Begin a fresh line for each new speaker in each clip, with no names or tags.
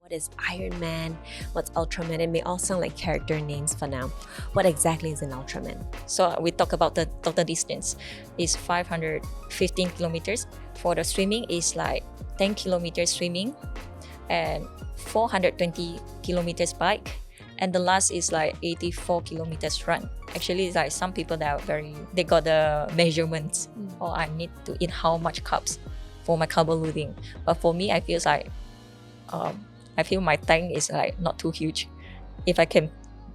What is Ironman? What's Ultraman? It may all sound like character names for now. What exactly is an Ultraman?
So we talk about the total distance is 515 kilometers. For the swimming is like 10 kilometers swimming and 420 kilometers bike. And the last is like 84 kilometers run. Actually, it's like some people that are they got the measurements. Or I need to eat how much carbs for my carb loading. But for me, I feel like I feel my tank is like not too huge. If I can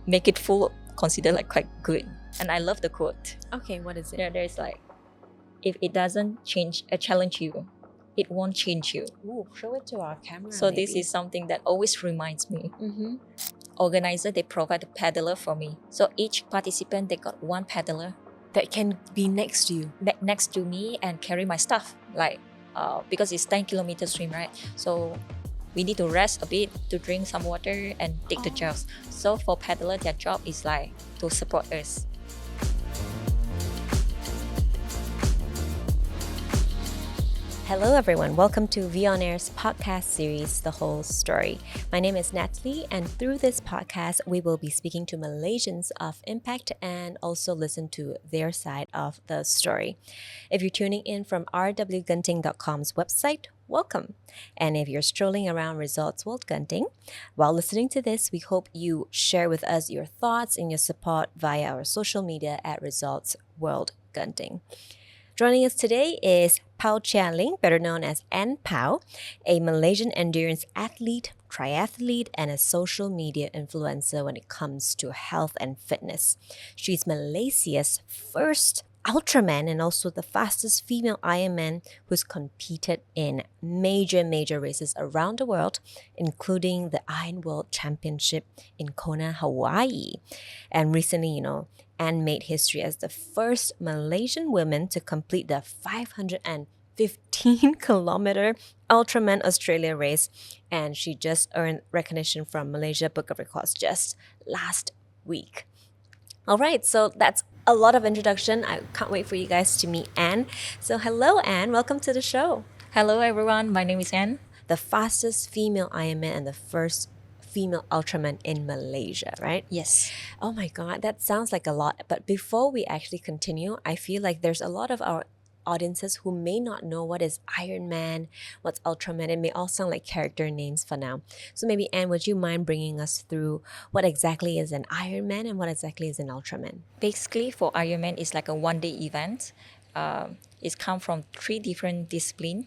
make it full, consider like quite good. And I love the quote.
Okay, what is it?
There's like, if it doesn't challenge you, it won't change you.
Ooh, show it to our camera.
So this is something that always reminds me. Organizer, they provide a peddler for me. So each participant, they got one peddler
that can be next to you.
Next to me and carry my stuff. Like, because it's 10 kilometers swim, right? So we need to rest a bit to drink some water and take the jobs. So for peddler, their job is like to support us.
Hello everyone, welcome to V On Air's podcast series, The Whole Story. My name is Natalie, and through this podcast, we will be speaking to Malaysians of impact and also listen to their side of the story. If you're tuning in from rwgenting.com's website, welcome. And if you're strolling around Resorts World Genting, while listening to this, we hope you share with us your thoughts and your support via our social media at Resorts World Genting. Joining us today is Pow Chia-Ling, better known as Ann Pow, a Malaysian endurance athlete, triathlete, and a social media influencer when it comes to health and fitness. She's Malaysia's first Ultraman and also the fastest female Ironman who's competed in major races around the world, including the Iron World Championship in Kona, Hawaii. And recently, Ann made history as the first Malaysian woman to complete the 515-kilometer Ultraman Australia race, and she just earned recognition from Malaysia Book of Records just last week. All right, so that's a lot of introduction. I can't wait for you guys to meet Ann. So hello, Ann. Welcome to the show.
Hello, everyone. My name is Ann.
The fastest female Ironman and the first female Ultraman in Malaysia, right?
Yes.
Oh my God, that sounds like a lot. But before we actually continue, I feel like there's a lot of our audiences who may not know what is Ironman, what's Ultraman. It may all sound like character names for now. So maybe, Ann, would you mind bringing us through what exactly is an Ironman and what exactly is an Ultraman?
Basically, for Ironman, it's like a one-day event. It's come from 3 different disciplines.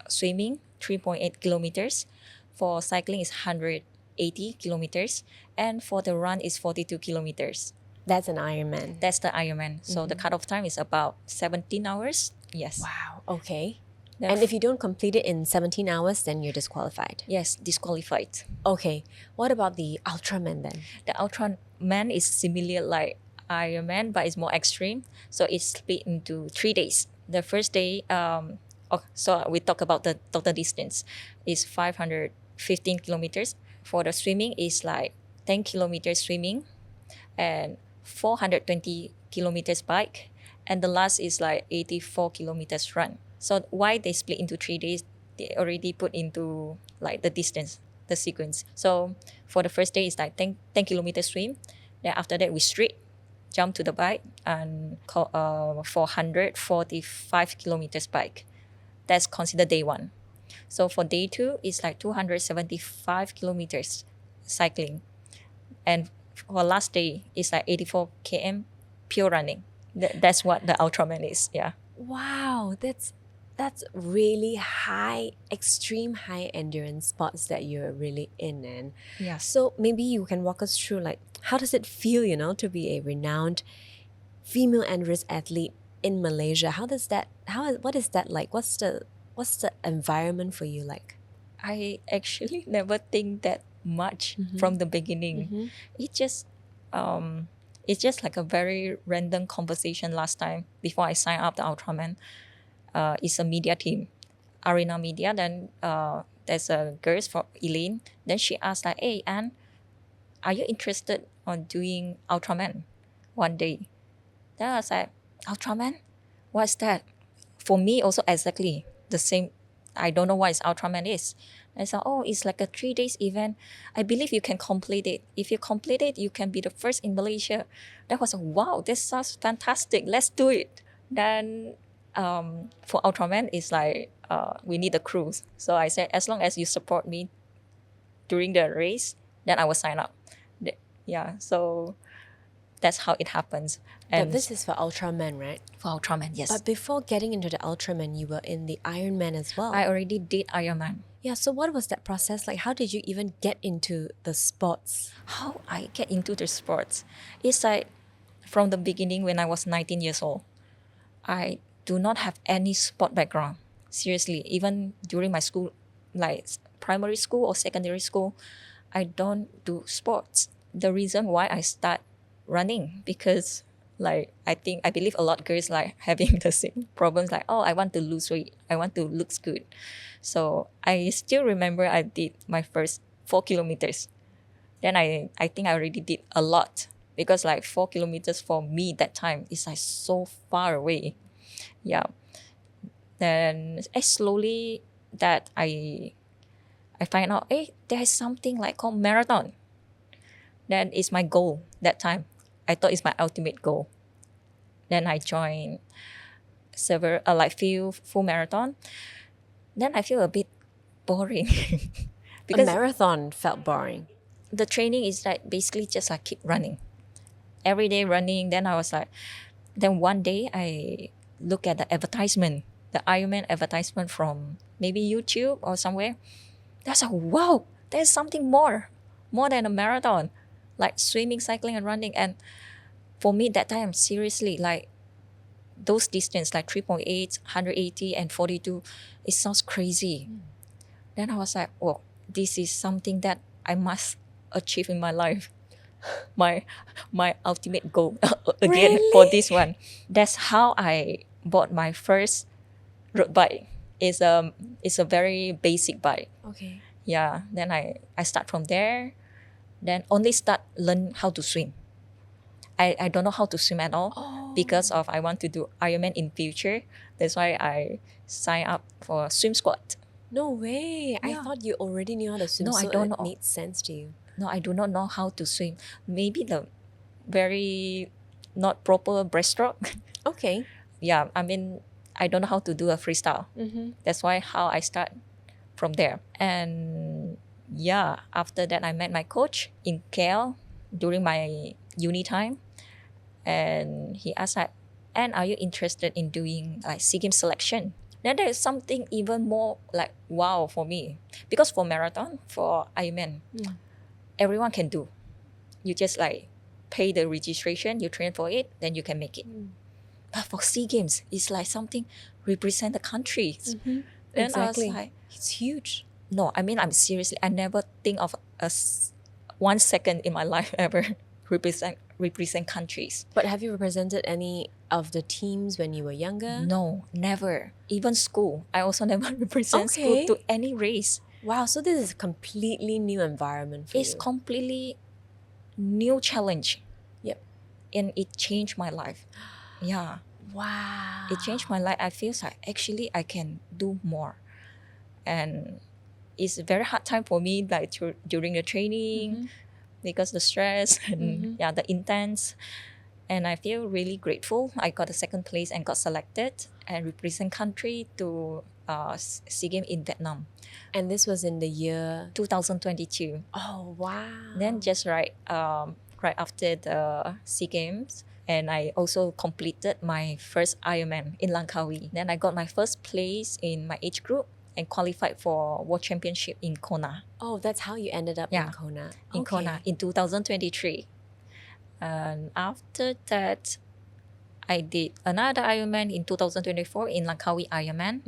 Swimming, 3.8 kilometers. For cycling, is 180 kilometers. And for the run, is 42 kilometers.
That's an Ironman.
That's the Ironman. So the cutoff time is about 17 hours. Yes.
Wow. Okay. And if you don't complete it in 17 hours, then you're disqualified.
Yes, disqualified.
Okay. What about the Ultraman then?
The Ultraman is similar like Ironman, but it's more extreme. So it's split into 3 days. The first day, so we talk about the total distance is 515 kilometers. For the swimming is like 10 kilometers swimming and 420 kilometers bike, and the last is like 84 kilometers run. So why they split into 3 days, they already put into like the distance, the sequence. So for the first day is like 10 kilometers swim. Then after that we straight jump to the bike and 445 kilometers bike. That's considered day 1. So for day 2 is like 275 kilometers cycling, and for last day is like 84 km pure running. That's what the Ultraman is. Yeah.
Wow, that's really high, extreme high endurance sports that you're really in. And
Yeah.
so maybe you can walk us through, like, how does it feel, to be a renowned female endurance athlete in Malaysia? What is that like? What's the environment for you like?
I actually never think that much from the beginning. It's just like a very random conversation last time before I signed up the Ultraman. It's a media team, Arena Media. Then there's a girl from Elaine. Then she asked like, "Hey Anne, are you interested on doing Ultraman one day?" Then I was like, "Ultraman? What's that?" For me also exactly the same I don't know what is Ultraman is. I said, oh, it's like a 3 days event. I believe you can complete it. If you complete it, you can be the first in Malaysia. That was wow, this sounds fantastic. Let's do it. Then for Ultraman, it's like we need a cruise. So I said, as long as you support me during the race, then I will sign up. Yeah, so that's how it happens.
But
And
this is for Ultraman, right?
for Ultraman, yes.
But before getting into the Ultraman, you were in the Ironman as well.
I already did Ironman.
Yeah, so what was that process like? How did you even get into the sports?
How I get into the sports? It's like from the beginning when I was 19 years old. I do not have any sport background. Seriously, even during my school, like primary school or secondary school, I don't do sports. The reason why I start running because like I believe a lot of girls like having the same problems like oh I want to lose weight, I want to look good. So I still remember I did my first 4 kilometers. Then I think I already did a lot because like 4 kilometers for me that time is like so far away. Yeah. Then slowly that I find out hey there's something like called marathon. That is my goal that time. I thought it's my ultimate goal. Then I joined several like few full marathon. Then I feel a bit boring
A marathon felt boring.
the training is like basically just like keep running. Every day running. Then I was like then one day I look at the advertisement, the Ironman advertisement from maybe YouTube or somewhere. That's like wow, there's something more than a marathon. Like swimming, cycling and running. And for me that time, seriously, like those distance like 3.8, 180 and 42, it sounds crazy. Then I was like, oh, this is something that I must achieve in my life. My ultimate goal again for this one. That's how I bought my first road bike. It's a very basic bike.
Okay.
Yeah. Then I start from there. Then only start learn how to swim. I don't know how to swim at all because of I want to do Ironman in future. That's why I sign up for swim squad.
No way. I
Yeah.
thought you already knew how to swim,
No, I
so
don't
it
know.
made sense to you.
No, I do not know how to swim. Maybe the very not proper breaststroke.
Okay.
Yeah, I mean I don't know how to do a freestyle. That's why how I start from there. And yeah, after that I met my coach in KL during my uni time, and he asked like, "And are you interested in doing like SEA Games selection?" Then there is something even more like wow for me because for marathon, for Ironman, everyone can do. You just like pay the registration, you train for it, then you can make it. But for SEA Games, it's like something represent the countries. Then
Exactly.
I was like,
It's huge.
no, I mean, I'm seriously, I never think of 1 second in my life ever represent countries.
But have you represented any of the teams when you were younger?
No, never. Even school, I also never represent school
Okay.
to any race.
Wow, so this is a completely new environment for
It's
you.
completely new challenge.
Yep.
And it changed my life. Yeah.
Wow.
It changed my life. I feel like actually I can do more. And it's a very hard time for me like during the training because the stress and yeah, the intense. And I feel really grateful. I got a second place and got selected and represent country to SEA Games in Vietnam.
And this was in the year
2022.
Oh wow.
Then just right after the SEA Games, and I also completed my first Ironman in Langkawi. Then I got my first place in my age group and qualified for World Championship in Kona.
Oh, that's how you ended up
Yeah,
in Kona.
In
Okay.
Kona in 2023. And after that, I did another Ironman in 2024 in Langkawi Ironman.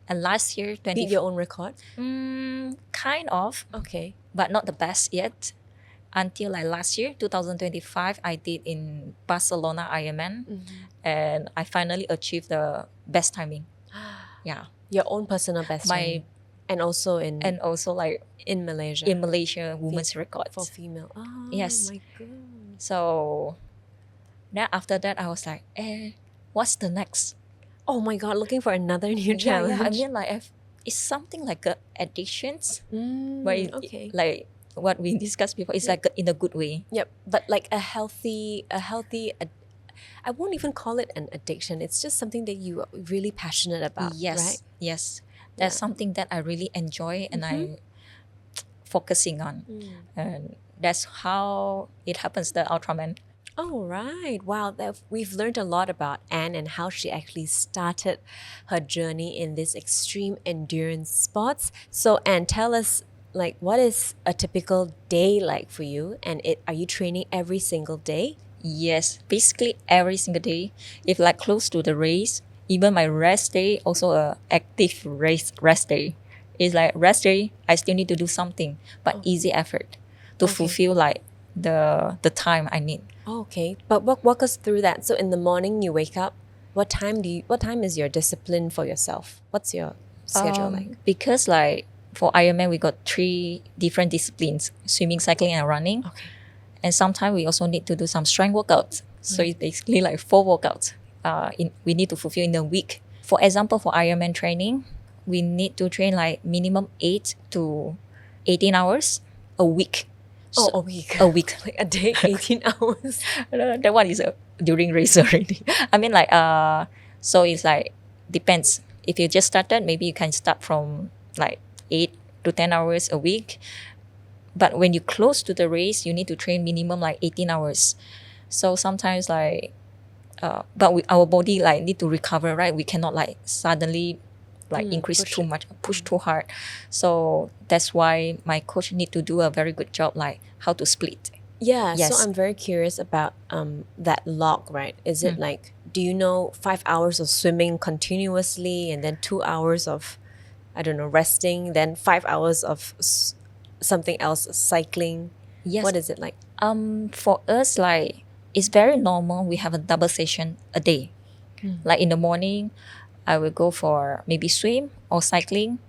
And last year,
Beat your own record?
kind of,
Okay.
but not the best yet. Until like last year, 2025, I did in Barcelona Ironman, and I finally achieved the best timing. Yeah,
Your own personal best
my
time. And also
and also like
in Malaysia.
in Malaysia women's record.
For female. Oh
Yes.
my god.
So then after that, I was like, what's the next?
Oh my god, looking for another new challenge.
Yeah. I mean, like it's something like a addictions, but
Okay.
like what we discussed before, it's like in a good way.
Yep. But like I won't even call it an addiction. It's just something that you are really passionate about, right?
Yes, that's something that I really enjoy and I focusing on, and that's how it happens. The Ultraman.
Oh, right. Wow. We've learned a lot about Anne and how she actually started her journey in this extreme endurance sports. So, Anne, tell us, like, what is a typical day like for you? And are you training every single day?
Yes, basically every single day. If like close to the race, even my rest day also a active rest day. It's like rest day, I still need to do something, but easy effort to fulfill like the time I need.
Oh, okay. But walk us through that. So, in the morning, you wake up. What time is your discipline for yourself? What's your schedule like?
Because like for Ironman we got 3 different disciplines: swimming, cycling, and running.
Okay.
And sometimes we also need to do some strength workouts. So it's basically like 4 workouts we need to fulfill in a week. For example, for Ironman training, we need to train like minimum 8 to 18 hours a week.
Oh, a week.
A week.
Like a day, 18 hours.
That one is during race already. I mean like so it's like depends. If you just started, maybe you can start from like 8 to 10 hours a week. But when you close to the race, you need to train minimum like 18 hours. So sometimes like, our body like need to recover, right? We cannot like suddenly like increase too much, push too hard. So that's why my coach need to do a very good job, like how to split.
Yeah,
Yes.
so I'm very curious about that log, right? Is it like, do you know 5 hours of swimming continuously and then 2 hours of, I don't know, resting, then 5 hours of something else, cycling?
Yes.
What is it like?
For us, like it's very normal. We have a double session a day. Like in the morning, I will go for maybe swim or cycling.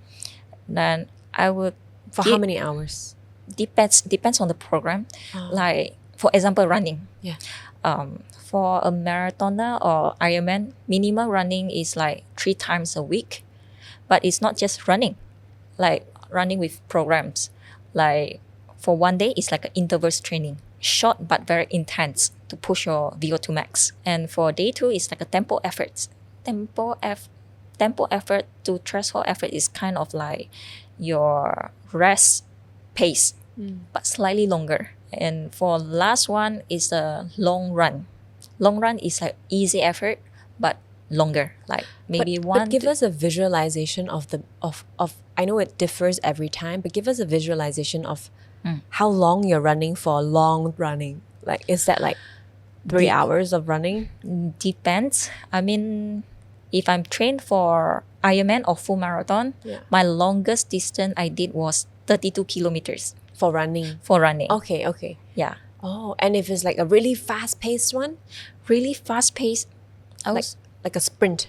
Then I will
For how many hours?
depends on the program. Like for example, running.
Yeah.
For a marathoner or Ironman, minimum running is like 3 times a week. But it's not just running, like running with programs. Like for one day, it's like an intervals training, short but very intense to push your VO2 max. And for day 2, it's like a tempo effort. Tempo effort to threshold effort is kind of like your rest pace, but slightly longer. And for last one is a long run. Long run is like easy effort, but longer, like maybe
But give us a visualization of I know it differs every time, but give us a visualization of how long you're running for long running. Like, is that like 3 hours of running?
Depends. I mean, if I'm trained for Ironman or full marathon, my longest distance I did was 32 kilometers
For running.
for running.
Okay.
Yeah.
Oh, and if it's like a really fast paced one,
Really fast pace.
like a sprint.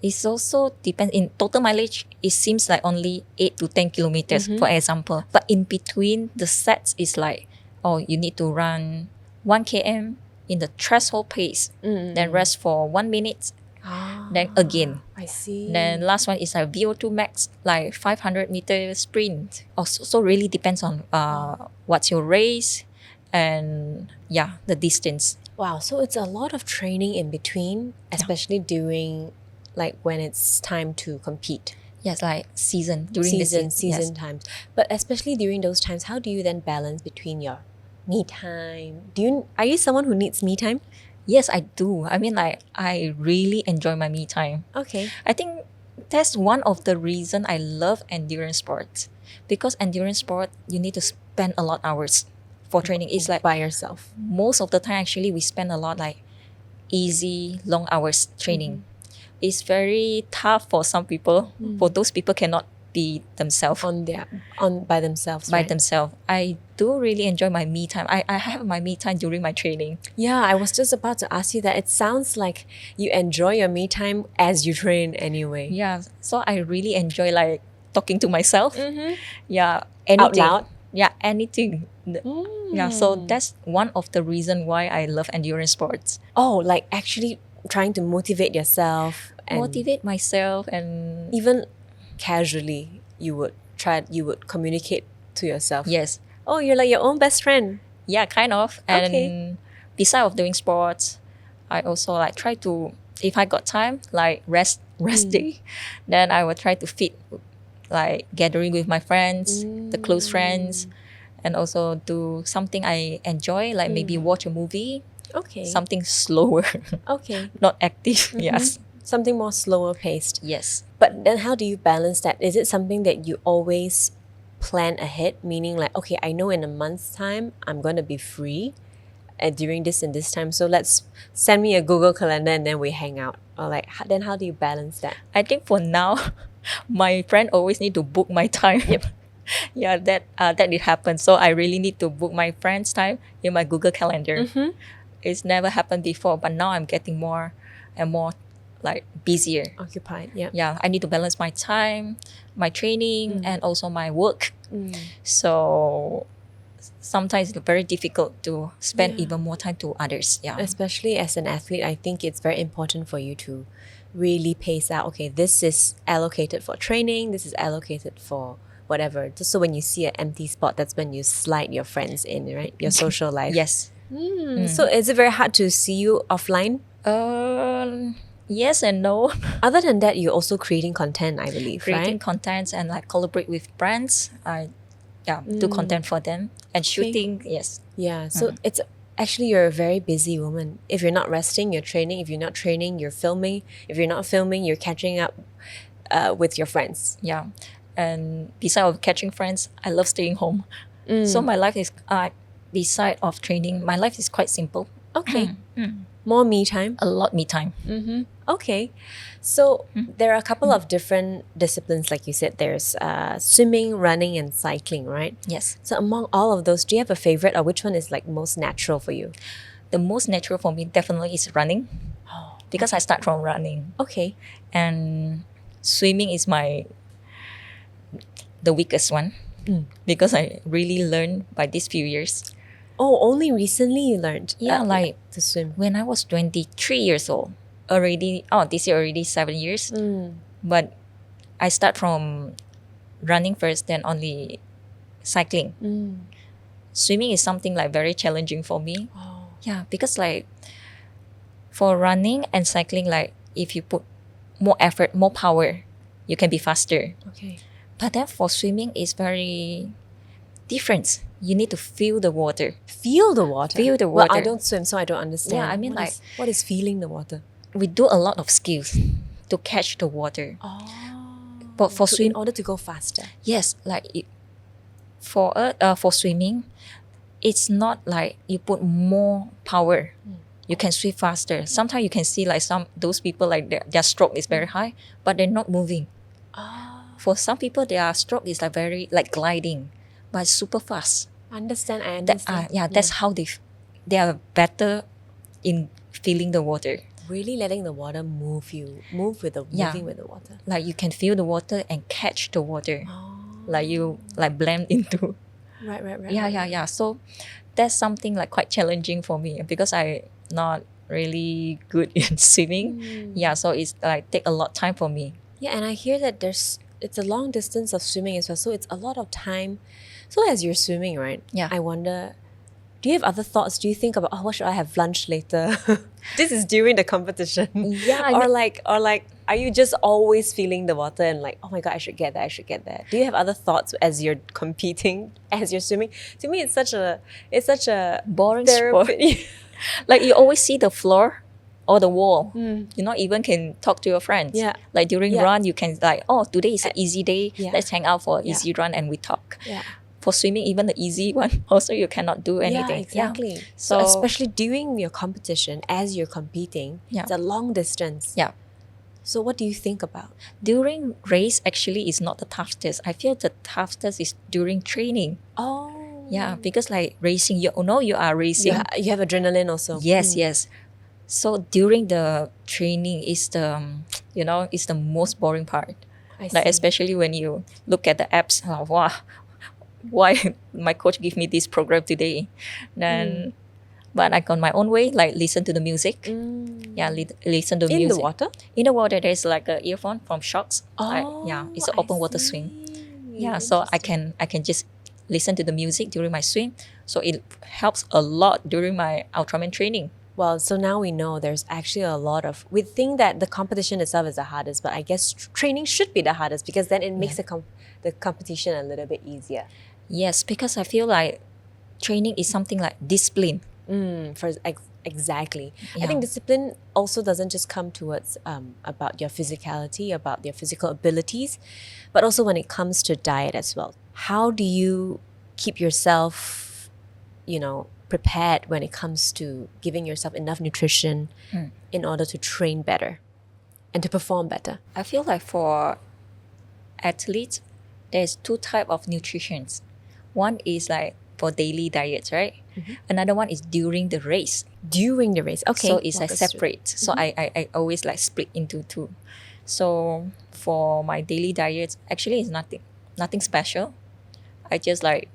It's also depends in total mileage. It seems like only 8 to 10 kilometers, for example. But in between the sets is like, you need to run 1 km in the threshold pace, then rest for 1 minute, then again.
I see.
Then last one is like VO2 max, like 500 meter sprint. So really depends on what's your race and the distance.
Wow, so it's a lot of training in between, especially during like when it's time to compete.
Yes, like during
Season
yes.
times. But especially during those times, how do you then balance between your me time? Are you someone who needs me time?
Yes, I do. I mean, like I really enjoy my me time.
Okay.
I think that's one of the reason I love endurance sports, because endurance sport you need to spend a lot hours for training. It's like
By yourself.
most of the time actually we spend a lot like easy long hours training. It's very tough for some people. For those people cannot be themselves
By themselves.
by
right?
themselves. I do really enjoy my me time. I have my me time during my training.
Yeah, I was just about to ask you that. It sounds like you enjoy your me time as you train anyway.
Yeah, so I really enjoy like talking to myself. Yeah,
Out
anything.
loud?
Yeah, anything. Yeah, so that's one of the reason why I love endurance sports.
Oh, like actually trying to motivate yourself and
Motivate myself and
even casually you would communicate to yourself?
Yes.
Oh, you're like your own best friend.
Yeah, kind of.
Okay.
And besides of doing sports, I also like try to, if I got time, like rest day, then I will try to fit like gathering with my friends, the close friends, and also do something I enjoy, like maybe watch a movie,
Okay.
something slower,
Okay.
not active. Yes.
Something more slower paced.
Yes.
But then how do you balance that? Is it something that you always plan ahead? Meaning like, okay, I know in a month's time I'm going to be free during this and this time. So let's send me a Google Calendar and then we hang out. Or like, then how do you balance that?
I think for now, my friend always need to book my time.
Yep.
Yeah, that did happen. So I really need to book my friend's time in my Google Calendar. It's never happened before, but now I'm getting more and more like busier.
Occupied, yeah.
Yeah, I need to balance my time, my training, and also my work. So sometimes it's very difficult to spend even more time to others. Yeah.
Especially as an athlete, I think it's very important for you to really pace out, okay, this is allocated for training, this is allocated for whatever. Just so when you see an empty spot, that's when you slide your friends in, right? Your social life.
Yes.
So is it very hard to see you offline?
Yes and no.
Other than that, you're also creating content, I believe,
Creating
right?
contents and like collaborate with brands. I do content for them and shooting. Yes.
Yeah, so it's actually, you're a very busy woman. If you're not resting, you're training. If you're not training, you're filming. If you're not filming, you're catching up with your friends.
Yeah. And besides of catching friends, I love staying home. So my life is, beside of training, my life is quite simple.
Okay. More me time.
A lot me time.
Okay. So there are a couple of different disciplines, like you said. There's swimming, running, and cycling, right?
Yes.
So among all of those, do you have a favorite, or which one is like most natural for you?
The most natural for me definitely is running. Because I start from running.
Okay.
And swimming is the weakest one. Because I really learned by these few years.
Oh, only recently you learned to swim.
When I was 23 years old, this year already 7 years. But I start from running first, then only cycling. Swimming is something like very challenging for me. Yeah, because like for running and cycling, like if you put more effort, more power, you can be faster.
Okay.
But then for swimming, it's very different. You need to feel the water.
Feel the water?
Feel the
Well,
water.
I don't swim, so I don't understand.
Yeah, I mean
what is feeling the water?
We do a lot of skills to catch the water. But for
in order to go faster.
yes, like for swimming, it's not like you put more power. You can swim faster. Sometimes you can see like those people like their stroke is very high, but they're not moving. For some people, their stroke is like very like gliding, but super fast.
I understand.
That's how they are better in feeling the water.
Really letting the water move with the moving with the water.
Like you can feel the water and catch the water. Like you like blend into.
Right.
Yeah. So that's something like quite challenging for me because I not really good in swimming. Yeah, so it's like take a lot of time for me.
Yeah, and I hear that it's a long distance of swimming as well, so it's a lot of time. So as you're swimming, right?
Yeah.
I wonder, do you have other thoughts? Do you think about, what should I have lunch later? This is during the competition.
Yeah.
or like, are you just always feeling the water and like, oh my God, I should get that. Do you have other thoughts as you're competing, as you're swimming? To me, it's such a
boring sport. Like you always see the floor or the wall. You not even can talk to your friends.
Yeah.
Like during run, you can like, today is an easy day.
Yeah.
Let's hang out for easy run and we talk.
Yeah.
For swimming, even the easy one, also you cannot do anything.
Yeah, exactly.
Yeah.
So especially during your competition, as you're competing, it's a long distance.
Yeah.
So what do you think about?
During race, actually, is not the toughest. I feel the toughest is during training.
Oh.
Yeah, because like racing, you are racing.
Yeah, you have adrenaline also.
Yes. So during the training is is the most boring part.
I see.
Like especially when you look at the apps, wow, why my coach give me this program today? Then but like on my own way, like listen to the music. Yeah, listen to
In
music.
the water?
In the water, there's like a earphone from Shocks.
Oh,
It's an
I
open water swim.
see.
Yeah, so
Interesting.
I can just listen to the music during my swim. So it helps a lot during my Ultraman training.
Well, so now we know there's actually a lot of. We think that the competition itself is the hardest, but I guess training should be the hardest because then it makes the competition a little bit easier.
Yes, because I feel like training is something like discipline.
Exactly. I
Yeah.
think discipline also doesn't just come towards about your physicality, about your physical abilities, but also when it comes to diet as well. How do you keep yourself, prepared when it comes to giving yourself enough nutrition in order to train better and to perform better?
I feel like for athletes, there's two type of nutritions. One is like for daily diets, right? Another one is during the race.
During the race, okay.
So it's
walk
like
us through.
separate. So I always like split into two. So for my daily diets, actually it's nothing special. I just like,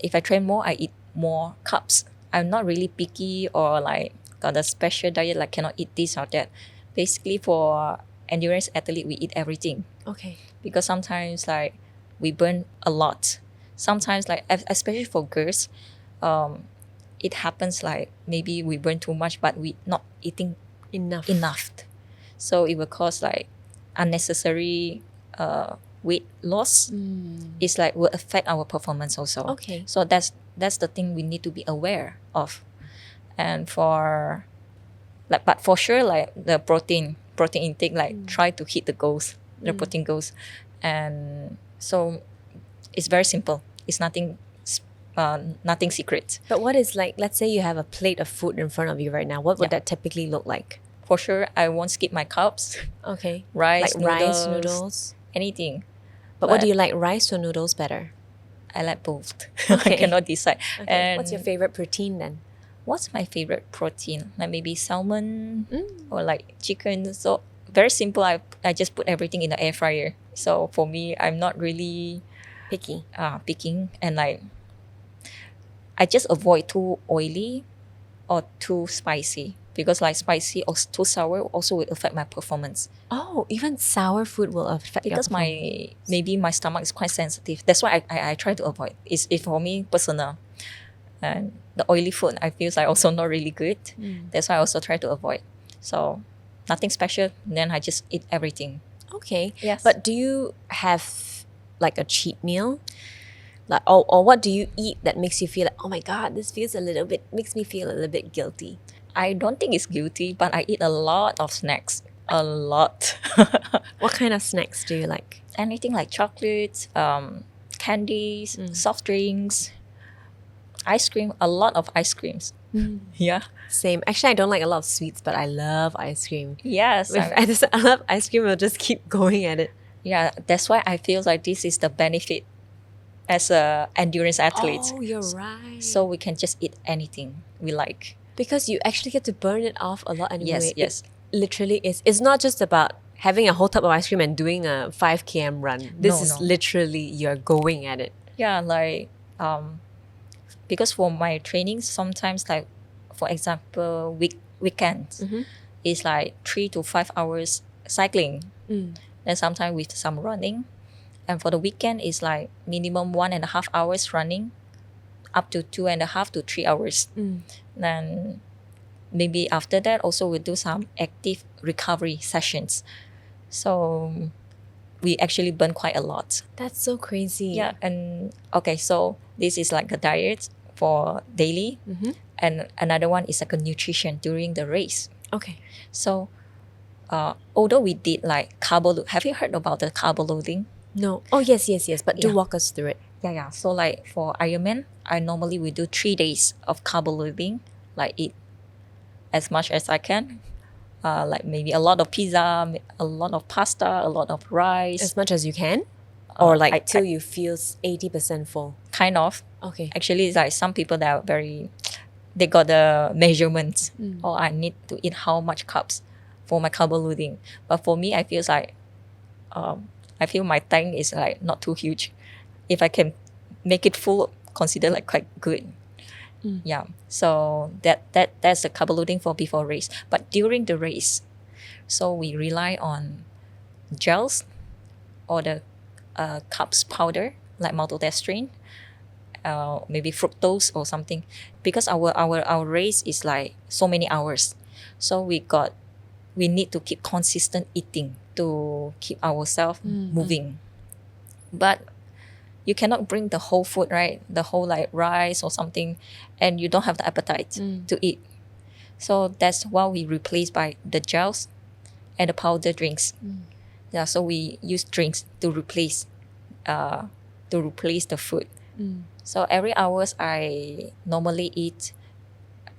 if I train more, I eat more carbs. I'm not really picky or like got a special diet like cannot eat this or that. Basically for endurance athlete, we eat everything
Okay.
because sometimes like we burn a lot. Sometimes like especially for girls, it happens like maybe we burn too much but we not eating enough. So it will cause like unnecessary weight loss. It's like will affect our performance also.
Okay.
So that's the thing we need to be aware of. And for like, but for sure, like the protein intake, like try to hit the goals, the protein goals. And so it's very simple. It's nothing secret.
But what is like, let's say you have a plate of food in front of you right now. What would that typically look like?
For sure, I won't skip my carbs.
Okay.
Rice,
like rice, noodles.
anything.
But what do you like, rice or noodles better?
I like both.
Okay.
I cannot decide.
Okay.
And
What's your favorite protein then?
what's my favorite protein? Like maybe salmon or like chicken. So very simple. I just put everything in the air fryer. So for me, I'm not really
Picky.
picking, and like I just avoid too oily or too spicy because like spicy or too sour also will affect my performance.
Oh, even sour food will affect your
Because maybe my stomach is quite sensitive. That's why I try to avoid. It's for me personal. And the oily food I feel like also not really good. That's why I also try to avoid. So nothing special. Then I just eat everything.
Okay.
Yes.
But do you have like a cheat meal? Like, or what do you eat that makes you feel like, oh my God, this makes me feel a little bit guilty?
I don't think it's guilty, but I eat a lot of snacks. A lot.
What kind of snacks do you like?
Anything like chocolates, candies, soft drinks, ice cream, a lot of ice creams. Yeah.
Same. Actually, I don't like a lot of sweets, but I love ice cream.
Yes.
If I love ice cream, I'll just keep going at it.
Yeah, that's why I feel like this is the benefit as a endurance athlete.
Oh, you're right.
So we can just eat anything we like.
Because you actually get to burn it off a lot anyway.
Yes.
It literally is. It's not just about having a whole tub of ice cream and doing a 5 km run. This is literally you're going at it.
Yeah, like because for my training, sometimes like for example weekends, it's like 3 to 5 hours cycling. Then sometimes with some running. And for the weekend, it's like minimum 1.5 hours running, up to 2.5 to 3 hours. Then maybe after that, also we'll do some active recovery sessions. So we actually burn quite a lot.
That's so crazy.
Yeah. And okay, so this is like a diet for daily. And another one is like a nutrition during the race.
Okay.
So although we did like carbo, have you heard about the carbo loading?
No. Oh, yes. But do walk us through it.
Yeah. So like for Ironman, I normally will do 3 days of carbo loading, like eat as much as I can. Like maybe a lot of pizza, a lot of pasta, a lot of rice.
As much as you can? Or like till you feel 80% full?
Kind of.
Okay.
Actually, it's like some people that are they got the measurements. Or I need to eat how much carbs for my carbo loading. But for me, I feel like, I feel my tank is like not too huge. If I can make it full, consider like quite good. Yeah, so that's the carb loading for before race. But during the race, so we rely on gels or the carbs powder like maltodextrin, maybe fructose or something, because our race is like so many hours, so we need to keep consistent eating to keep ourselves moving. But you cannot bring the whole food, right? The whole like rice or something, and you don't have the appetite to eat. So that's why we replace by the gels and the powder drinks. Yeah, so we use drinks to replace the food. So every hours I normally eat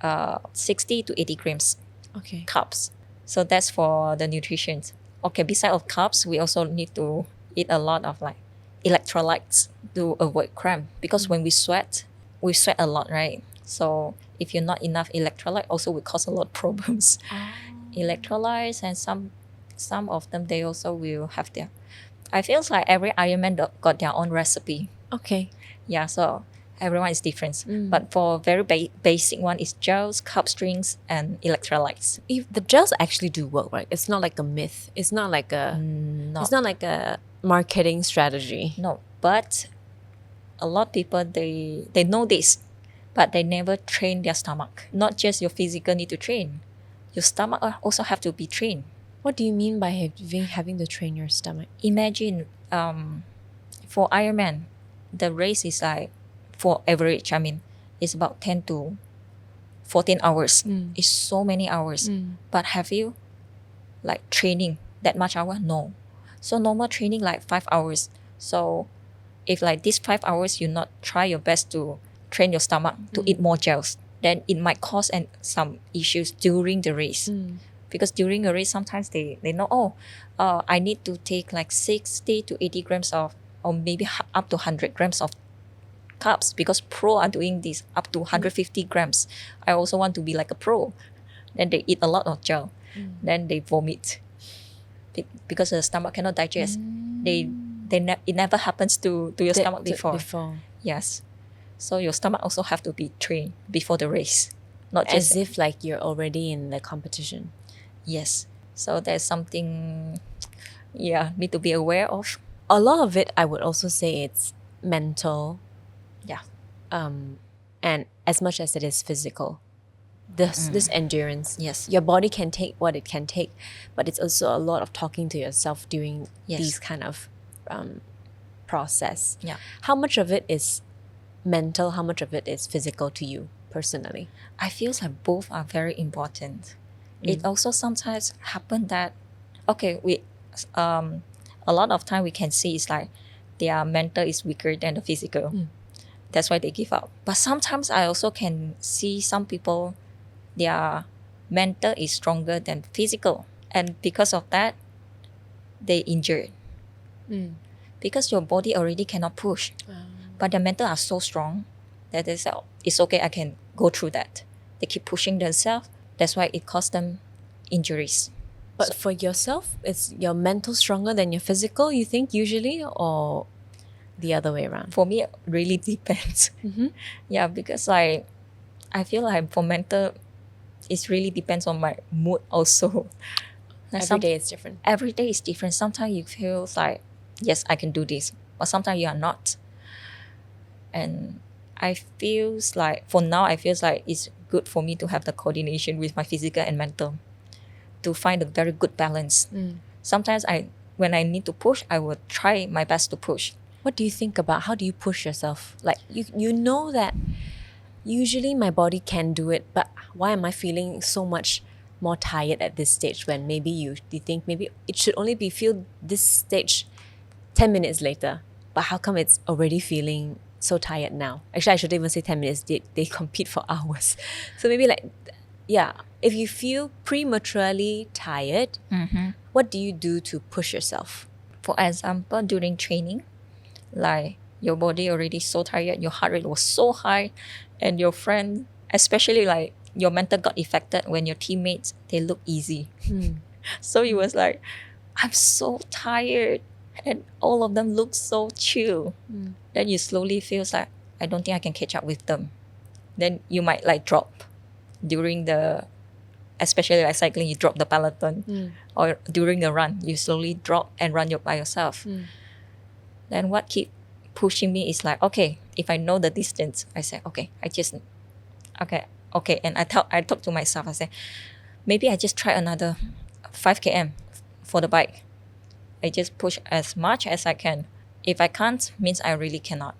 60 to 80 grams
Okay.
carbs. So that's for the nutrition. Okay, beside of carbs, we also need to eat a lot of like electrolytes to avoid cramp, because when we sweat a lot, right? So if you're not enough electrolyte, also will cause a lot of problems. Electrolytes, and some of them they also will have their. I feel like every Ironman got their own recipe.
Okay.
Yeah, so everyone is different. But for very basic one is gels, carb drinks, and electrolytes.
If the gels actually do work, right? It's not like a myth. It's not like a. It's not like a marketing strategy.
No, but a lot of people they know this, but they never train their stomach. Not just your physical need to train, your stomach also have to be trained.
What do you mean by having to train your stomach?
Imagine for Ironman, the race is like, for average, I mean, it's about 10 to 14 hours. It's so many hours. But have you like training that much hour? No. So normal training like 5 hours. So if like these 5 hours you not try your best to train your stomach to eat more gels, then it might cause some issues during the race. Because during a race, sometimes they know, I need to take like 60 to 80 grams of, or maybe up to 100 grams of carbs, because pro are doing this up to 150 grams. I also want to be like a pro. Then they eat a lot of gel. Then they vomit because the stomach cannot digest. It never happens to your stomach before. Yes. So your stomach also have to be trained before the race. Not just
as if like you're already in the competition.
Yes. So there's something, need to be aware of.
A lot of it, I would also say it's mental.
Yeah.
And as much as it is physical. This endurance.
Yes.
Your body can take what it can take, but it's also a lot of talking to yourself during these kind of process.
Yeah.
How much of it is mental? How much of it is physical to you personally?
I feel like both are very important. It also sometimes happen that, okay, we a lot of time we can see it's like their mental is weaker than the physical. That's why they give up. But sometimes I also can see some people, their mental is stronger than physical, and because of that they injured. Because your body already cannot push, but their mental are so strong that they say, it's okay, I can go through that. They keep pushing themselves. That's why it caused them injuries.
But for yourself, is your mental stronger than your physical, you think, usually, or the other way around?
For me, it really depends. Yeah, because I feel like for mental, it really depends on my mood also.
Every day is different.
Every day is different. Sometimes you feel like, yes, I can do this, but sometimes you are not. And I feel like, for now, I feel like it's good for me to have the coordination with my physical and mental to find a very good balance. Sometimes when I need to push, I will try my best to push.
What do you think about how do you push yourself? Like you know that usually my body can do it, but why am I feeling so much more tired at this stage, when maybe you think maybe it should only be feel this stage 10 minutes later, but how come it's already feeling so tired now? Actually, I shouldn't even say 10 minutes. They compete for hours. So maybe like, if you feel prematurely tired, what do you do to push yourself?
For example, during training, like your body already so tired, your heart rate was so high, and your friend, especially like your mental got affected when your teammates, they look easy. So it was like, I'm so tired, and all of them look so chill. Then you slowly feel like, I don't think I can catch up with them. then you might like drop during the, especially like cycling, you drop the peloton, or during the run, you slowly drop and run by yourself. Then what keep pushing me is like, okay, if I know the distance, I say, okay, and I talk to myself. I say, maybe I just try another 5 km for the bike. I just push as much as I can. If I can't, means I really cannot.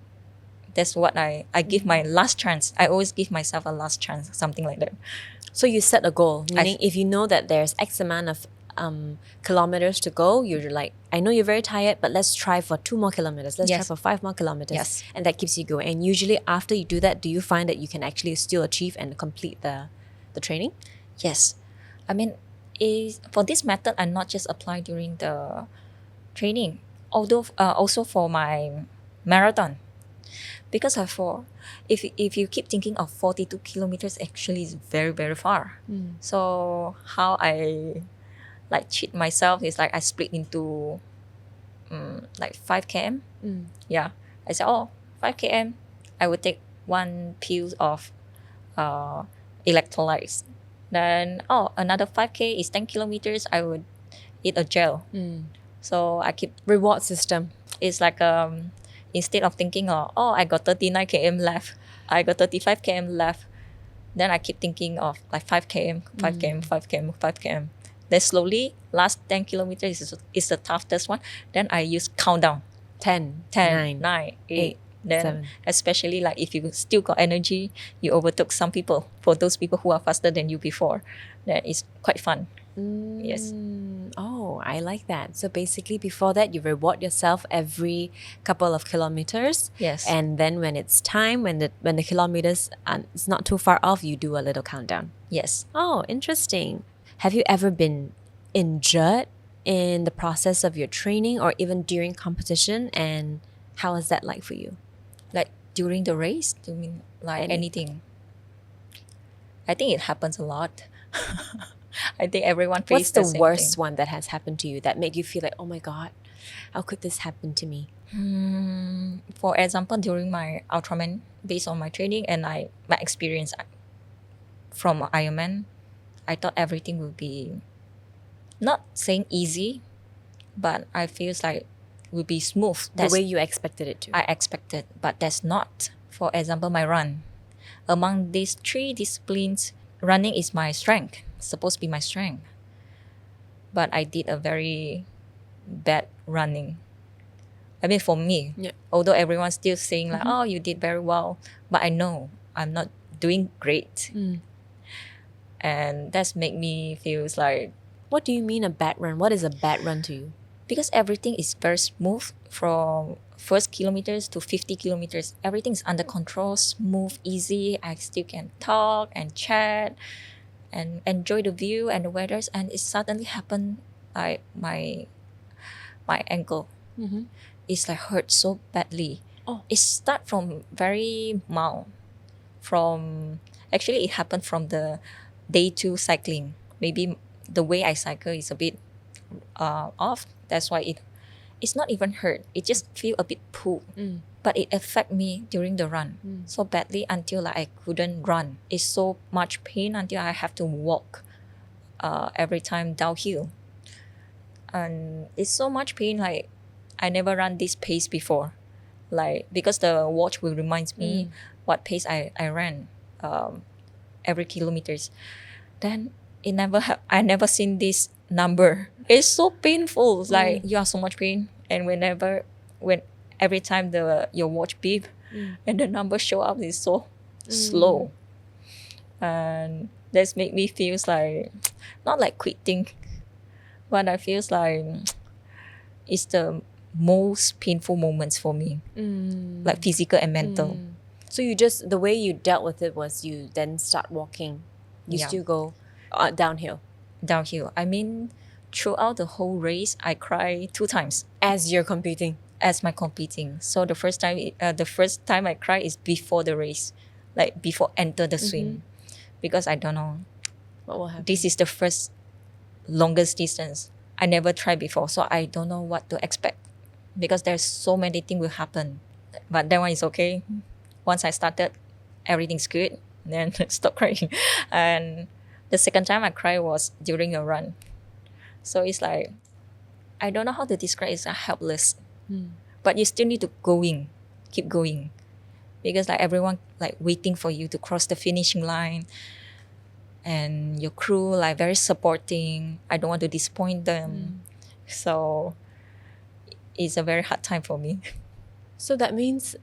That's what I give my last chance. I always give myself a last chance, something like that.
So you set a goal, meaning if you know that there's X amount of kilometers to go, you're like, I know you're very tired, but let's try for 2 more kilometers. Let's try for 5 more kilometers.
Yes.
And that keeps you going. And usually after you do that, do you find that you can actually still achieve and complete the training?
Yes. I mean, for this method, I not just apply during the training, although also for my marathon. Because if you keep thinking of 42 kilometers, actually is very, very far. So how I like cheat myself is like I split into like 5 km. Yeah. I said, 5 km, I would take 1 pill of electrolytes. Then, another 5K is 10 kilometers, I would eat a gel. So I keep
reward system.
It's like instead of thinking, I got 39 km left, I got 35 km left, then I keep thinking of like 5 km, 5 km, 5 km, 5 km. Then slowly, last 10 kilometers is the toughest one. Then I use countdown.
10,
9, 8. Then
7.
Especially like if you still got energy, you overtook some people. For those people who are faster than you before, that is quite fun. Yes.
Oh, I like that. So basically before that, you reward yourself every couple of kilometers.
Yes.
And then when it's time, when the kilometers it's not too far off, you do a little countdown.
Yes.
Oh, interesting. Have you ever been injured in the process of your training or even during competition? And how is that like for you?
Like during the race? Do you mean like anything? I think it happens a lot. I think everyone faces
What's the worst one that has happened to you that made you feel like, oh my God, how could this happen to me?
For example, during my Ultraman, based on my training and my experience from Ironman, I thought everything would be, not saying easy, but I feel like would be smooth.
The way you expected it to.
I expected, but that's not. For example, my run. Among these 3 disciplines, running is my strength, supposed to be my strength. But I did a very bad running. I mean, for me, although everyone's still saying like, you did very well, but I know I'm not doing great. And that's make me feel like...
What do you mean a bad run? What is a bad run to you?
Because everything is very smooth from first kilometers to 50 kilometers. Everything is under control, smooth, easy. I still can talk and chat and enjoy the view and the weather. And it suddenly happened, like my ankle. It's like hurt so badly. It start from very mild. Actually, it happened from the day 2 cycling. Maybe the way I cycle is a bit off. That's why it's not even hurt. It just feel a bit pulled. But it affect me during the run so badly until like I couldn't run. It's so much pain until I have to walk every time downhill. And it's so much pain, like I never run this pace before. Like because the watch will remind me what pace I ran every kilometers. Then I never seen this number. It's so painful. Like you have so much pain, and every time your watch beep and the number show up is so slow, and that's make me feel like not like quitting, but I feels like it's the most painful moments for me, like physical and mental.
So the way you dealt with it was you then start walking. You still go downhill.
I mean, throughout the whole race, I cry 2 times.
As you're competing?
As my competing. So the first time I cry is before the race, like before enter the swim, because I don't know
what will happen.
This is the first longest distance. I never tried before, so I don't know what to expect, because there's so many things will happen. But that one is okay. Once I started, everything's good, then stop crying. And the second time I cried was during a run. So it's like, I don't know how to describe, it's helpless. But you still need to keep going. Because like everyone like waiting for you to cross the finishing line, and your crew like very supporting. I don't want to disappoint them. So it's a very hard time for me.
So that means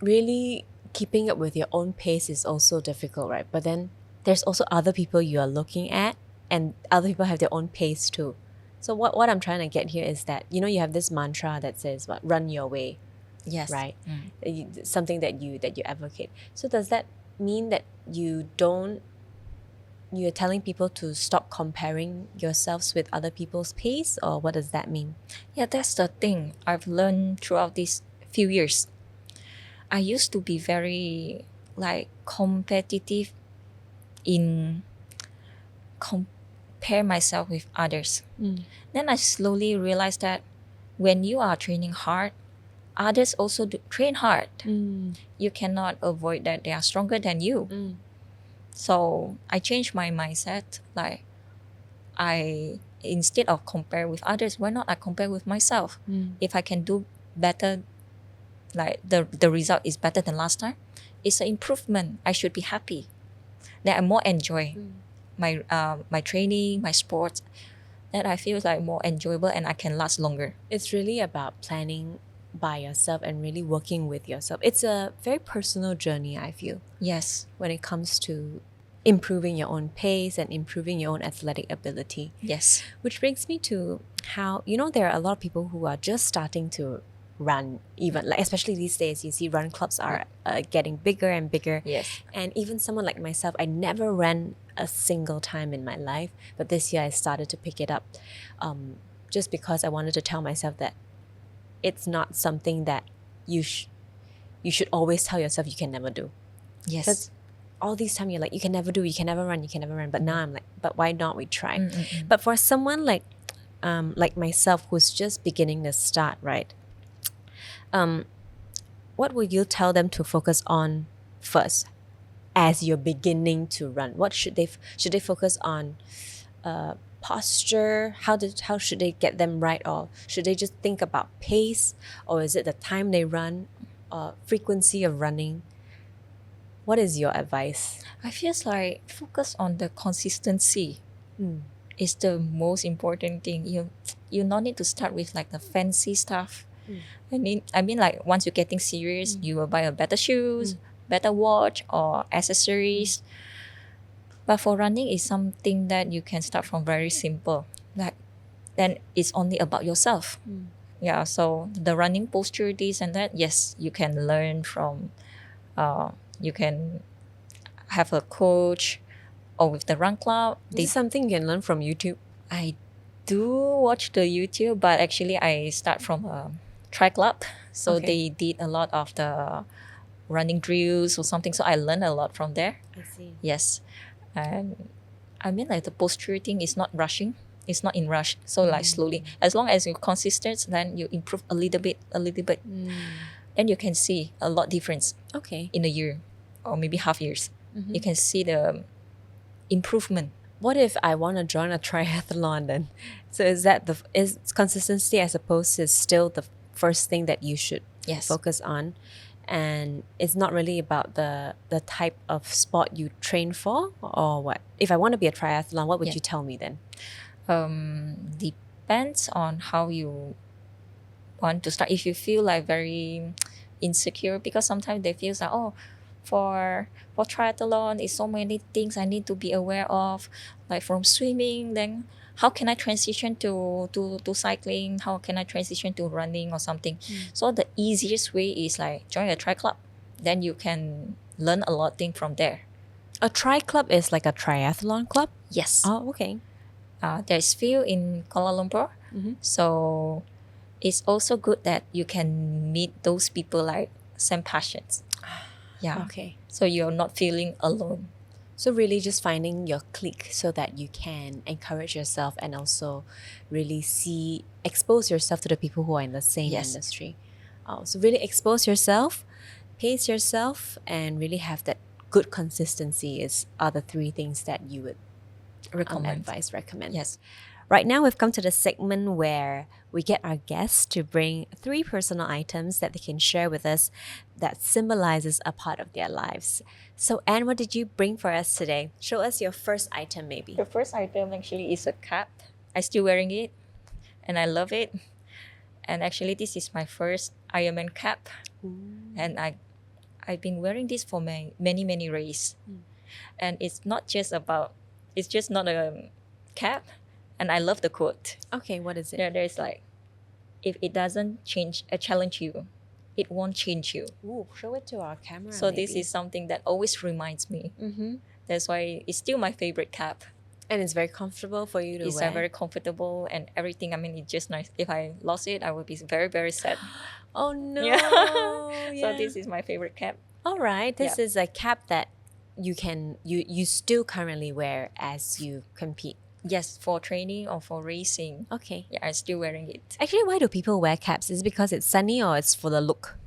really keeping up with your own pace is also difficult, right? But then there's also other people you are looking at, and other people have their own pace too. So what I'm trying to get here is that, you know, you have this mantra that says what, run your way,
Yes.
right? Something that you advocate. So does that mean that you're telling people to stop comparing yourselves with other people's pace, or what does that mean?
Yeah, that's the thing I've learned throughout these few years. I used to be very like competitive in compare myself with others. Then I slowly realized that when you are training hard, others also train hard. You cannot avoid that they are stronger than you. So I changed my mindset. Like, instead of compare with others, why not I compare with myself? If I can do better, like the result is better than last time, it's an improvement. I should be happy. That I more enjoy my training, my sports. That I feel like more enjoyable and I can last longer.
It's really about planning by yourself and really working with yourself. It's a very personal journey, I feel,
Yes.
when it comes to improving your own pace and improving your own athletic ability.
Yes.
Which brings me to how, you know, there are a lot of people who are just starting to run, even like, especially these days, you see run clubs are getting bigger and bigger.
Yes.
And even someone like myself, I never ran a single time in my life, but this year I started to pick it up, just because I wanted to tell myself that it's not something that you should always tell yourself you can never do.
Yes.
Because all these time you're like, you can never do, you can never run, you can never run. But now I'm like, but why not we try? But for someone like myself who's just beginning to start, right? What would you tell them to focus on first as you're beginning to run? What should they focus on? Posture? How should they get them right? Or should they just think about pace? Or is it the time they run? Frequency of running? What is your advice?
I feel like focus on the consistency is the most important thing. You not need to start with like the fancy stuff. I mean like once you're getting serious, you will buy a better shoes, better watch or accessories. But for running is something that you can start from very simple. Like then it's only about yourself. Yeah, so the running posture, this and that, yes, you can learn from you can have a coach or with the run club.
This is something you can learn from YouTube.
I do watch the YouTube, but actually I start from a tri club. So they did a lot of the running drills or something. So I learned a lot from there.
I see.
Yes. And I mean like the posture thing is not rushing. It's not in rush. So like slowly. As long as you're consistent, then you improve a little bit. Then you can see a lot difference.
Okay.
In a year or maybe half years. You can see the improvement.
What if I want to join a triathlon then? So is consistency, I suppose, is still the first thing that you should focus on, and it's not really about the type of sport you train for, or what? If I want to be a triathlon, what would you tell me then?
Depends on how you want to start. If you feel like very insecure, because sometimes they feel like, oh, for triathlon is so many things I need to be aware of, like from swimming, then how can I transition to cycling? How can I transition to running or something? So the easiest way is like join a tri club. Then you can learn a lot of things from there.
A tri club is like a triathlon club?
Yes.
Oh, okay.
There's few in Kuala Lumpur. So it's also good that you can meet those people like same passions. Yeah.
Okay.
So you're not feeling alone.
So really just finding your clique so that you can encourage yourself and also really expose yourself to the people who are in the same industry. So really expose yourself pace yourself and really have that good consistency are the three things that you would
Recommend.
recommend.
Yes.
Right now, we've come to the segment where we get our guests to bring 3 personal items that they can share with us that symbolizes a part of their lives. So, Anne, what did you bring for us today? Show us your first item, maybe.
The first item actually is a cap. I'm still wearing it, and I love it. And actually, this is my first Ironman cap, and I've been wearing this for many races. And it's just not a cap, and I love the quote.
Okay, what is it?
There's like, if it doesn't challenge you, it won't change you.
Ooh, show it to our camera.
So this is something that always reminds me. That's why it's still my favorite cap.
And it's very comfortable for you to
It's
wear.
very comfortable and everything. I mean, it's just nice. If I lost it, I would be very sad.
Oh no.
Yeah.
Yeah.
So this is my favorite cap.
All right. This
Yeah.
is a cap that you still currently wear as you compete.
Yes, for training or for racing.
Okay.
Yeah, I'm still wearing it.
Actually, why do people wear caps? Is it because it's sunny or it's for the look?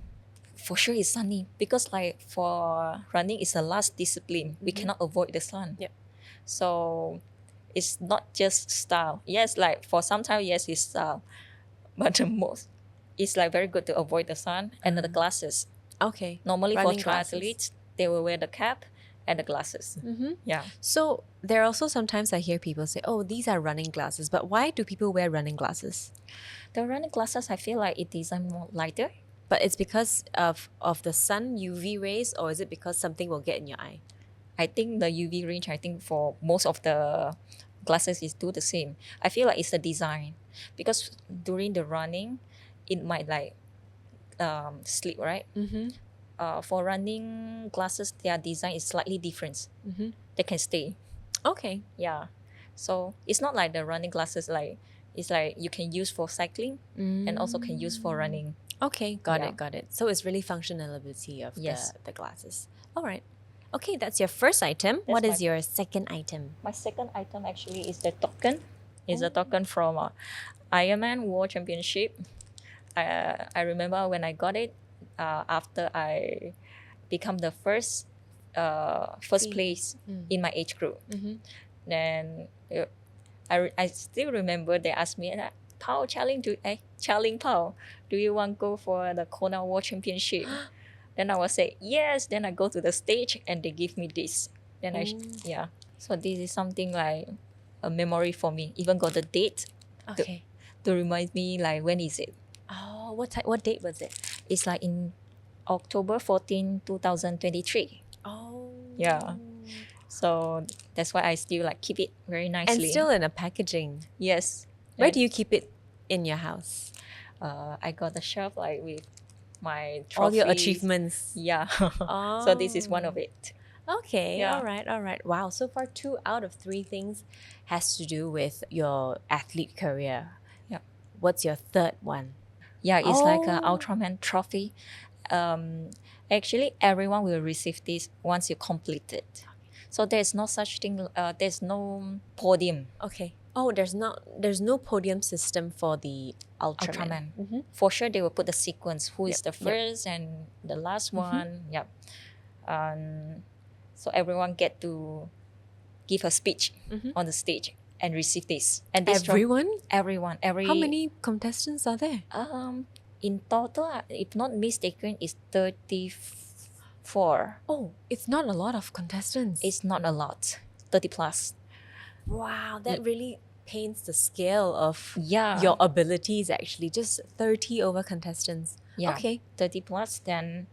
For sure, it's sunny because like for running, it's the last discipline. We cannot avoid the sun.
Yep.
So it's not just style. Yes, like for some time, yes, it's style, but the most, it's like very good to avoid the sun and the glasses.
Okay.
Normally
Running
for
glasses.
triathletes, they will wear the cap and the glasses. Yeah.
So there are also sometimes I hear people say, "Oh, these are running glasses." But why do people wear running glasses?
The running glasses, I feel like it is more lighter.
But it's because of the sun UV rays, or is it because something will get in your eye?
I think the UV range, I think for most of the glasses is do the same. I feel like it's the design because during the running, it might like slip, right? For running glasses, their design is slightly different. They can stay.
Okay.
Yeah. So it's not like the running glasses like it's like you can use for cycling and also can use for running.
Okay, got
Yeah.
it, got it. So it's really functionality of
Yes.
the glasses. All right. Okay, that's your first item. What is your second item?
My second item actually is the token. It's a token from Ironman World Championship. I remember when I got it after I become the first place in my age group. Then I still remember they asked me, Pow, Charlie Pow, do you want to go for the Kona World Championship? Then I will say yes. Then I go to the stage and they give me this. Then yeah. So this is something like a memory for me. Even got the date
Okay.
to remind me like when is it.
Oh, what date was it?
It's like in October 14, 2023.
Oh.
Yeah. So that's why I still like keep it very nicely.
And still in a packaging.
Yes.
Where do you keep it in your house?
I got a shelf like with my trophies.
All your achievements.
Yeah.
Oh.
So this is one of it.
Okay.
Yeah.
All right. Wow. So far, 2 out of 3 things has to do with your athlete career.
Yeah.
What's your third one?
Yeah, it's like an
Oh.
Ultraman trophy. Actually, everyone will receive this once you complete it. So there's no such thing. There's no podium.
Okay. Oh, there's no podium system for the Ultraman.
For sure, they will put the sequence. Who is
Yep,
the first and the last one? Yep. So everyone get to give a speech on the stage and receive this. And this
Everyone?
everyone,
How many contestants are there?
in total, if not mistaken, is 34.
Oh, it's not a lot of contestants.
It's not a lot. 30 plus.
Wow, that really paints the scale of
Yeah.
your abilities actually. Just 30 over contestants.
Yeah.
Okay.
30 plus. Then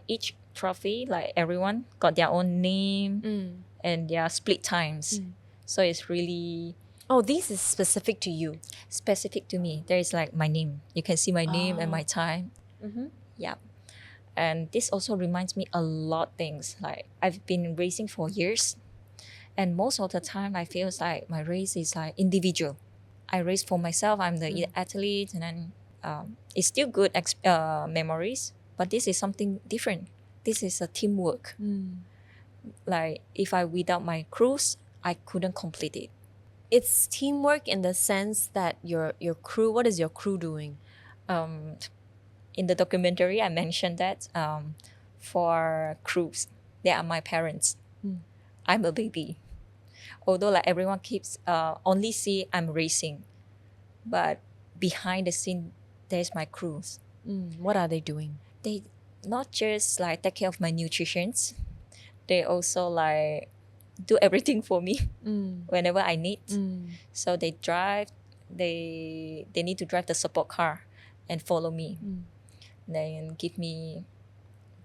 each trophy, like everyone got their own name and their split times. So it's really
Oh, this is specific to you.
specific to me. There is like my name. You can see my name and my time. Yeah. And this also reminds me a lot things. Like I've been racing for years. And most of the time I feel like my race is like individual. I race for myself. I'm the athlete and then it's still good memories. But this is something different. This is a teamwork. Like if I without my crews, I couldn't complete it.
It's teamwork in the sense that your crew, what is your crew doing?
in the documentary, I mentioned that for crews, they are my parents. I'm a baby. Although like everyone keeps only see I'm racing, but behind the scene, there's my crews.
What are they doing?
They not just like take care of my nutrition, they also like do everything for me whenever I need. So they drive, they need to drive the support car and follow me. Then give me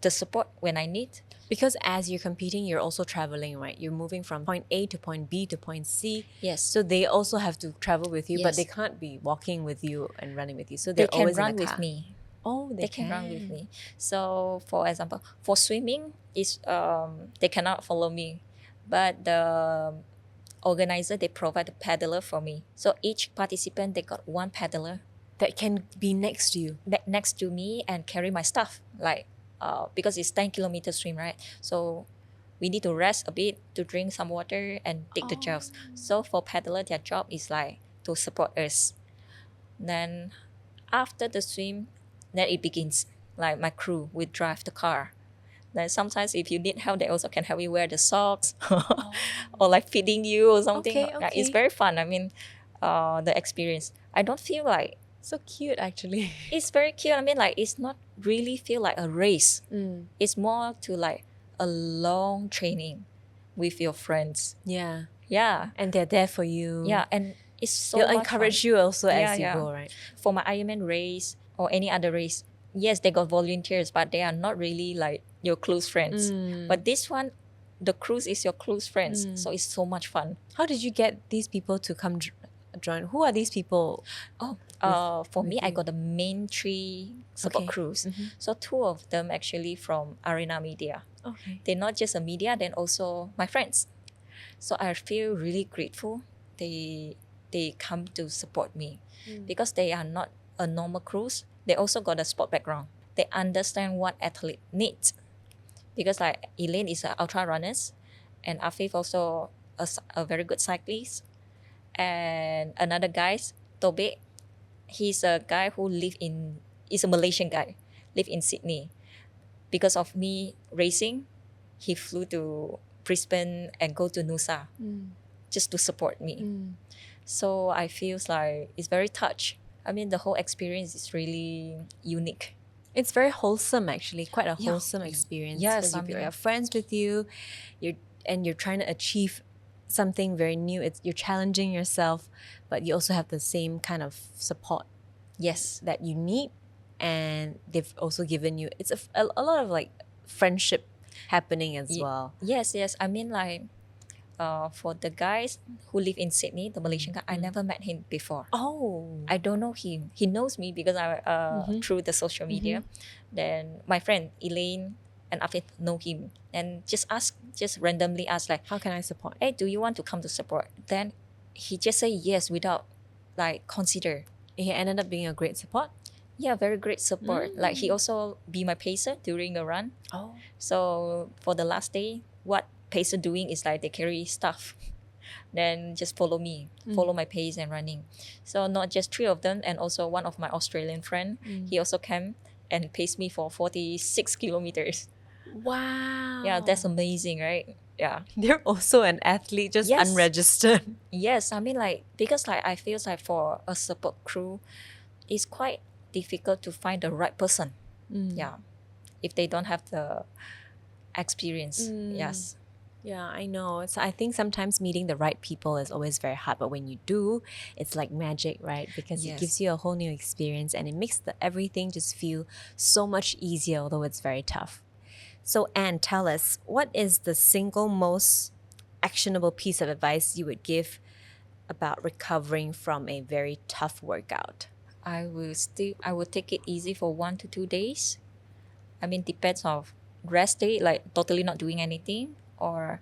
the support when I need.
Because as you're competing, you're also traveling, right? You're moving from point A to point B to point C.
Yes.
So they also have to travel with you, but
Yes.
they can't be walking with you and running with you. So
They
they're
can
always
run
in the
with
car.
me.
Oh,
They can run with me. So for example, for swimming is they cannot follow me, but the organizer they provide a paddler for me. So each participant they got one paddler
That can be next to you.
next to me and carry my stuff like because it's 10-kilometer swim, right? So we need to rest a bit to drink some water and take the gels. So for paddler, their job is like to support us. Then after the swim, then it begins. Like my crew will drive the car. Then sometimes if you need help, they also can help you wear the socks or like feeding you or something.
Okay,
Yeah, it's
okay.
very fun. I mean, the experience. I don't feel like
So cute, actually.
it's very cute. I mean, like it's not really feel like a race. It's more to like a long training with your friends.
Yeah.
Yeah,
And they're there for you.
yeah, and it's so
They'll
much
encourage
fun.
you also
Yeah,
as you
yeah.
go, right?
For my Ironman race or any other race, yes, they got volunteers, but they are not really like your close friends. But this one, the cruise is your close friends, so it's so much fun.
How did you get these people to come join? Who are these people?
For me, I
you.
got the main 3 support
Okay.
crews. So 2 of them actually from Arena Media.
Okay.
They're not just a media, then also my friends. So I feel really grateful. They come to support me because they are not a normal crews. They also got a sport background. They understand what athlete needs. Because like Elaine is an ultra runner, and Afif also a very good cyclist. And another guy, Tobe, he's a guy who is a Malaysian guy, live in Sydney. Because of me racing, he flew to Brisbane and go to Nusa just to support me. So I feel like it's very touched. I mean, the whole experience is really unique.
It's very wholesome, actually. Quite a
Yeah.
wholesome experience.
Yes,
'Cause
I
you
mean-
have friends with you, you're trying to achieve something very new. You're challenging yourself, but you also have the same kind of support
Yes.
that you need, and they've also given you. It's a lot of like friendship happening as well.
Yes, yes. I mean, like, for the guys who live in Sydney, the Malaysian guy, I never met him before.
Oh,
I don't know him. He knows me because I through the social media. Then my friend Elaine and Afif know him and just randomly ask like,
how can I support?
hey, do you want to come to support? Then he just say yes without like consider.
He ended up being a great support.
Yeah, very great support. Like he also be my pacer during the run.
Oh,
So for the last day, what pacer doing is like they carry stuff. Then just follow me, follow my pace and running. So not just 3 of them, and also one of my Australian friend. He also came and paced me for 46 kilometers.
wow.
Yeah, that's amazing, right? Yeah.
They're also an athlete, just
Yes.
unregistered.
Yes, I mean like because like I feel like for a support crew, it's quite difficult to find the right person. Yeah, if they don't have the experience. Yes.
Yeah, I know. So I think sometimes meeting the right people is always very hard, but when you do, it's like magic, right? Because it
Yes.
gives you a whole new experience and it makes everything just feel so much easier, although it's very tough. So Anne, tell us, what is the single most actionable piece of advice you would give about recovering from a very tough workout?
I will take it easy for 1 to 2 days. I mean, depends of rest day, like totally not doing anything, or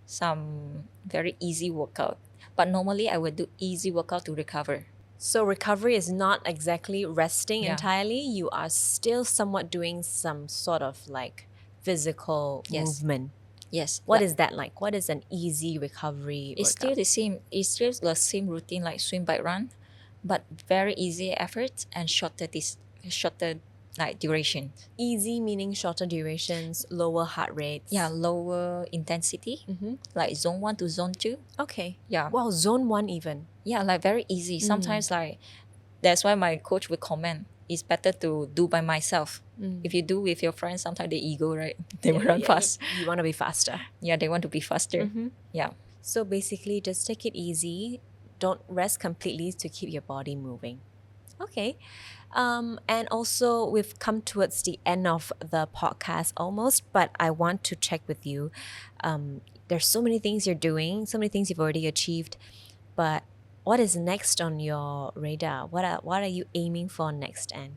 some very easy workout. But normally I would do easy workout to recover.
So recovery is not exactly resting
Yeah.
entirely. You are still somewhat doing some sort of like physical
Yes.
movement.
Yes.
What
like,
is that like? What is an easy recovery
It's still
workout?
the same. It's still the same routine like swim, bike, run, but very easy effort and shorter like duration.
Easy meaning shorter durations, lower heart rates.
Yeah, lower intensity, like zone 1 to zone 2.
Okay.
Yeah.
Wow, zone 1 even.
Yeah, like very easy. Sometimes like that's why my coach would comment it's better to do by myself. If you do with your friends, sometimes they ego, right? They will run fast.
You want to be faster.
Yeah, they want to be faster. Yeah.
So basically, just take it easy. Don't rest completely to keep your body moving. Okay. And also, we've come towards the end of the podcast almost, but I want to check with you. There's so many things you're doing, so many things you've already achieved, but what is next on your radar? What are you aiming for next, Anne?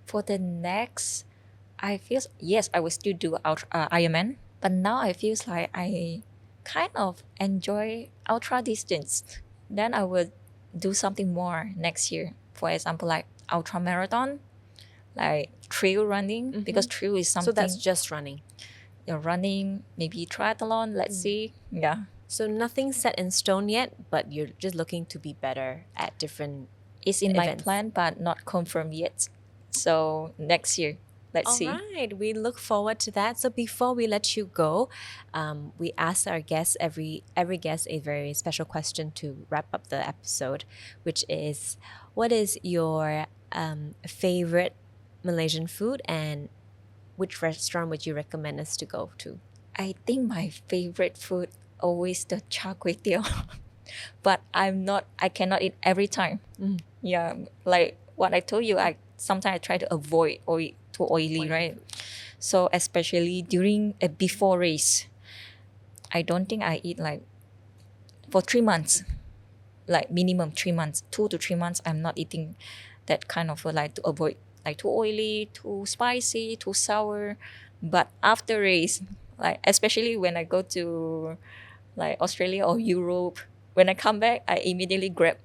For the next, I feel yes, I will still do Ironman, but now I feel like I kind of enjoy ultra distance. Then I will do something more next year. For example, like ultra marathon, like trail running, because trail is something.
So that's just running.
You're running, maybe triathlon. Let's see. Yeah.
So nothing set in stone yet, but you're just looking to be better at different.
It's in my
events.
plan, but not confirmed yet. So next year, let's see.
All right, we look forward to that. So before we let you go, we ask our guests every guest a very special question to wrap up the episode, which is, what is your favorite Malaysian food, and which restaurant would you recommend us to go to?
I think my favorite food always the char kway teow, but I cannot eat every time. Yeah, like what I told you, I sometimes I try to avoid too oily, right? So especially during a before race, I don't think I eat like for 3 months, like minimum 3 months, 2 to 3 months. I'm not eating that kind of food, like to avoid like too oily, too spicy, too sour. But after race, like especially when I go to like Australia or Europe, when I come back, I immediately grab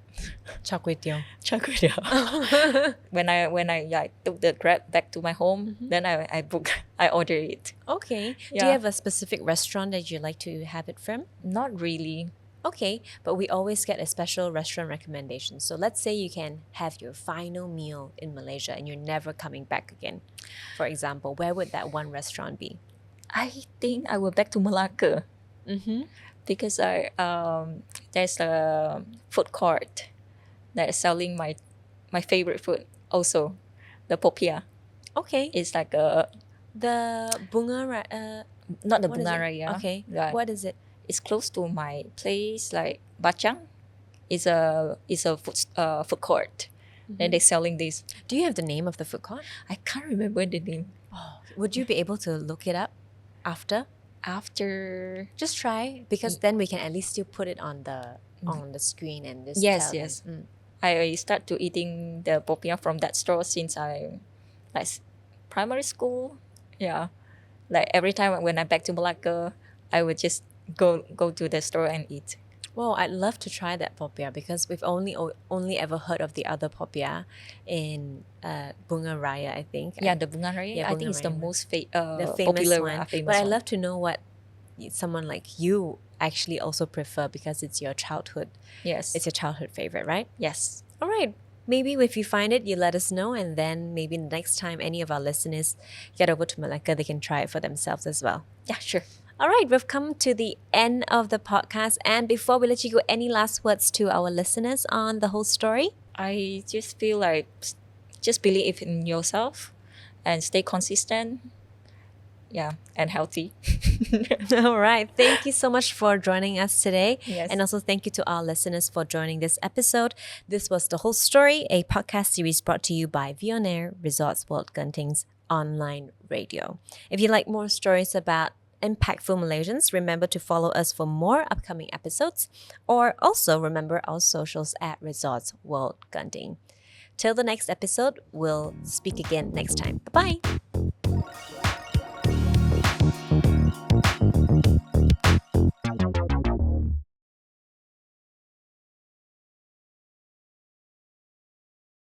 Char kway teow.
char kway teow. when I took the grab back to my home, then I book, I order it.
Okay. Do
Yeah.
you have a specific restaurant that you like to have it from?
Not really.
Okay, but we always get a special restaurant recommendation. So let's say you can have your final meal in Malaysia and you're never coming back again. For example, where would that one restaurant be?
I think I will back to Malacca. Because there's a food court that is selling my favorite food also, the popiah.
Okay.
It's like
The bunga,
not the
what is it?
bunga raya.
Okay.
Yeah.
What is it?
It's close to my place, like Bachang. It's a food court. Then they're selling this.
Do you have the name of the food court?
I can't remember the name.
Would you be able to look it up after?
After
Just try, because then we can at least still put it on the screen and just
yes,
tell
yes.
them.
I start to eating the popiah from that store since I like primary school. Yeah, like every time when I back to Malacca, I would just go to the store and eat.
Well, I'd love to try that popiah, because we've only ever heard of the other popiah in Bunga Raya, I think.
Yeah, the bunga raya.
Yeah,
I
bunga
think it's the
raya.
most
The famous
popular
one.
famous
But I'd
one.
love to know what someone like you actually also prefer, because it's your childhood.
Yes,
It's your childhood favorite, right?
yes.
All right. Maybe if you find it, you let us know, and then maybe next time any of our listeners get over to Malacca, they can try it for themselves as well.
Yeah, sure.
All right, we've come to the end of the podcast. And before we let you go, any last words to our listeners on the whole story?
I just feel like just believe in yourself and stay consistent. Yeah, and healthy.
All right. Thank you so much for joining us today.
Yes.
And also thank you to our listeners for joining this episode. This was The Whole Story, a podcast series brought to you by Vionair Resorts World Genting's online radio. If you like more stories about impactful Malaysians, remember to follow us for more upcoming episodes, or also remember our socials at Resorts World Genting. Till the next episode, we'll speak again next time. Bye-bye.